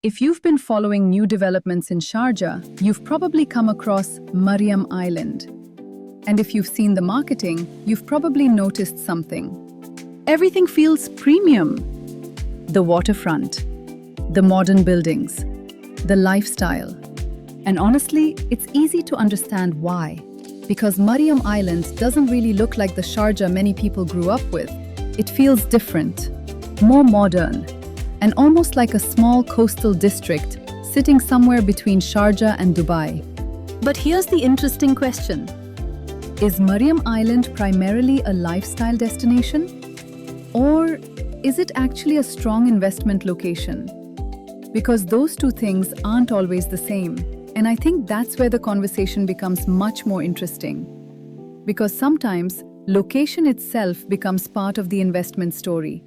If you've been following new developments in Sharjah, you've probably come across Maryam Island. And if you've seen the marketing, you've probably noticed something. Everything feels premium. The waterfront, the modern buildings, the lifestyle. And honestly, it's easy to understand why. Because Maryam Island doesn't really look like the Sharjah many people grew up with. It feels different, more modern, and almost like a small coastal district sitting somewhere between Sharjah and Dubai. But here's the interesting question. Is Maryam Island primarily a lifestyle destination? Or is it actually a strong investment location? Because those two things aren't always the same. And I think that's where the conversation becomes much more interesting. Because sometimes, location itself becomes part of the investment story.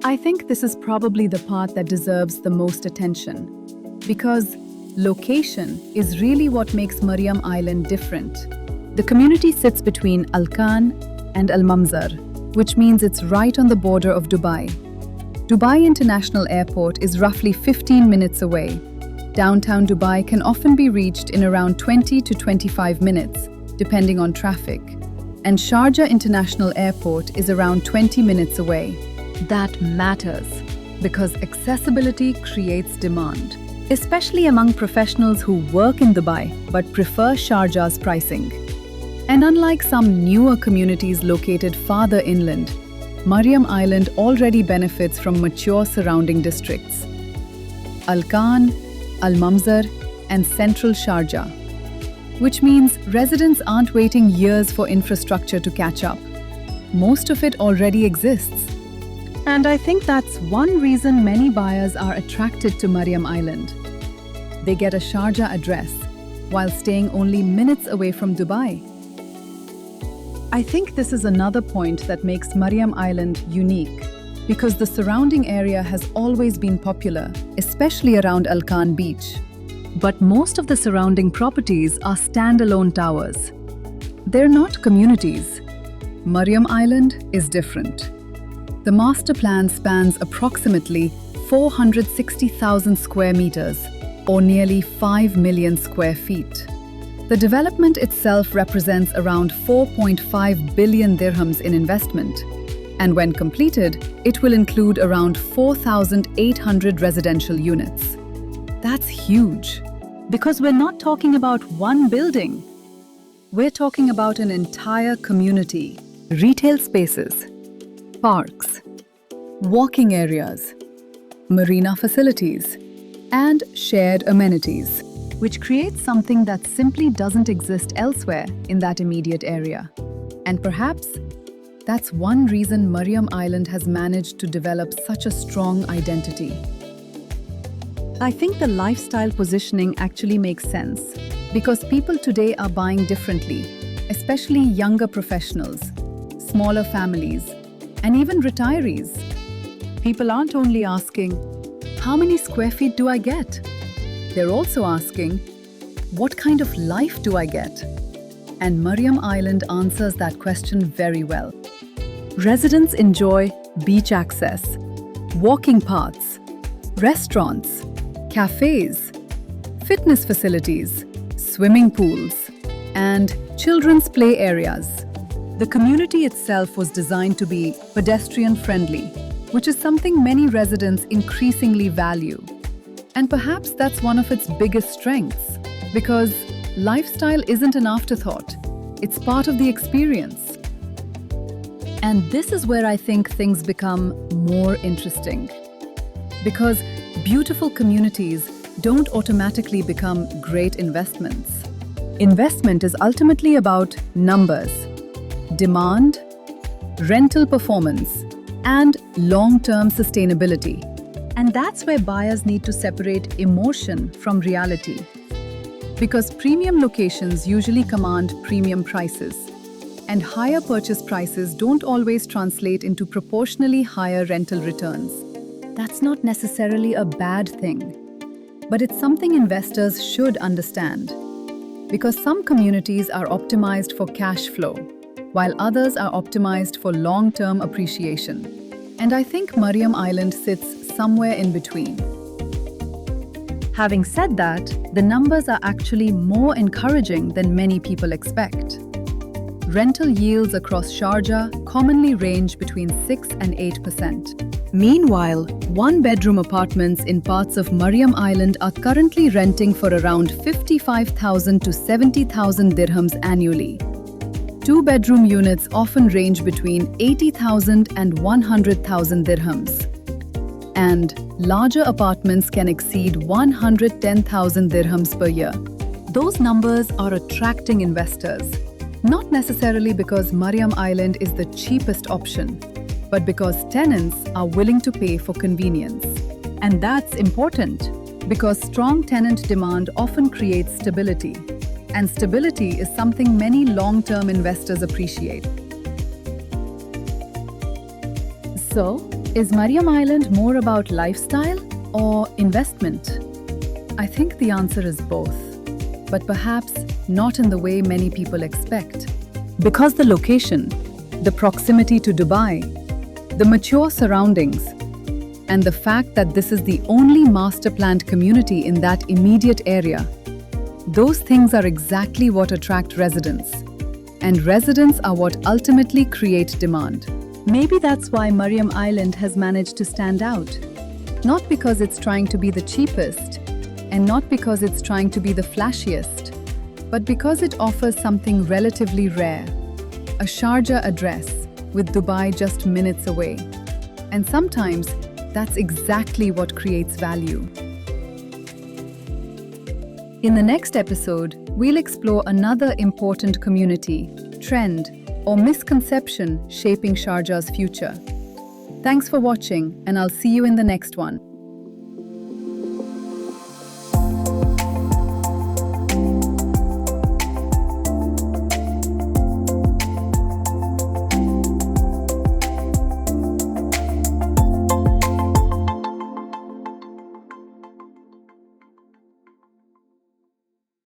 I think this is probably the part that deserves the most attention, because location is really what makes Maryam Island different. The community sits between Al Khan and Al Mamzar, which means it's right on the border of Dubai. Dubai International Airport is roughly 15 minutes away. Downtown Dubai can often be reached in around 20 to 25 minutes, depending on traffic. And Sharjah International Airport is around 20 minutes away. That matters because accessibility creates demand, especially among professionals who work in Dubai but prefer Sharjah's pricing. And unlike some newer communities located farther inland, Maryam Island already benefits from mature surrounding districts. Al Khan, Al Mamzar, and Central Sharjah, which means residents aren't waiting years for infrastructure to catch up. Most of it already exists. And I think that's one reason many buyers are attracted to Maryam Island. They get a Sharjah address while staying only minutes away from Dubai. I think this is another point that makes Maryam Island unique, because the surrounding area has always been popular, especially around Al Khan Beach. But most of the surrounding properties are standalone towers. They're not communities. Maryam Island is different. The master plan spans approximately 460,000 square meters, or nearly 5 million square feet. The development itself represents around 4.5 billion dirhams in investment, and when completed, it will include around 4,800 residential units. That's huge, because we're not talking about one building. We're talking about an entire community, retail spaces, parks, walking areas, marina facilities, and shared amenities, which creates something that simply doesn't exist elsewhere in that immediate area. And perhaps that's one reason Maryam Island has managed to develop such a strong identity. I think the lifestyle positioning actually makes sense, because people today are buying differently, especially younger professionals, smaller families, and even retirees. People aren't only asking, how many square feet do I get? They're also asking, what kind of life do I get? And Maryam Island answers that question very well. Residents enjoy beach access, walking paths, restaurants, cafes, fitness facilities, swimming pools, and children's play areas. The community itself was designed to be pedestrian-friendly, which is something many residents increasingly value. And perhaps that's one of its biggest strengths, because lifestyle isn't an afterthought, it's part of the experience. And this is where I think things become more interesting. Because beautiful communities don't automatically become great investments. Investment is ultimately about numbers, demand, rental performance, and long-term sustainability. And that's where buyers need to separate emotion from reality. Because premium locations usually command premium prices, and higher purchase prices don't always translate into proportionally higher rental returns. That's not necessarily a bad thing. But it's something investors should understand. Because some communities are optimized for cash flow, while others are optimized for long-term appreciation. And I think Maryam Island sits somewhere in between. Having said that, the numbers are actually more encouraging than many people expect. Rental yields across Sharjah commonly range between 6 and 8%. Meanwhile, one-bedroom apartments in parts of Maryam Island are currently renting for around 55,000 to 70,000 dirhams annually. Two-bedroom units often range between 80,000 and 100,000 dirhams. And larger apartments can exceed 110,000 dirhams per year. Those numbers are attracting investors, not necessarily because Maryam Island is the cheapest option, but because tenants are willing to pay for convenience. And that's important, because strong tenant demand often creates stability. And stability is something many long-term investors appreciate. So, is Maryam Island more about lifestyle or investment? I think the answer is both, but perhaps not in the way many people expect. Because the location, the proximity to Dubai, the mature surroundings, and the fact that this is the only master-planned community in that immediate area, those things are exactly what attract residents. And residents are what ultimately create demand. Maybe that's why Maryam Island has managed to stand out. Not because it's trying to be the cheapest, and not because it's trying to be the flashiest, but because it offers something relatively rare, a Sharjah address with Dubai just minutes away. And sometimes that's exactly what creates value. In the next episode, we'll explore another important community, trend, or misconception shaping Sharjah's future. Thanks for watching, and I'll see you in the next one.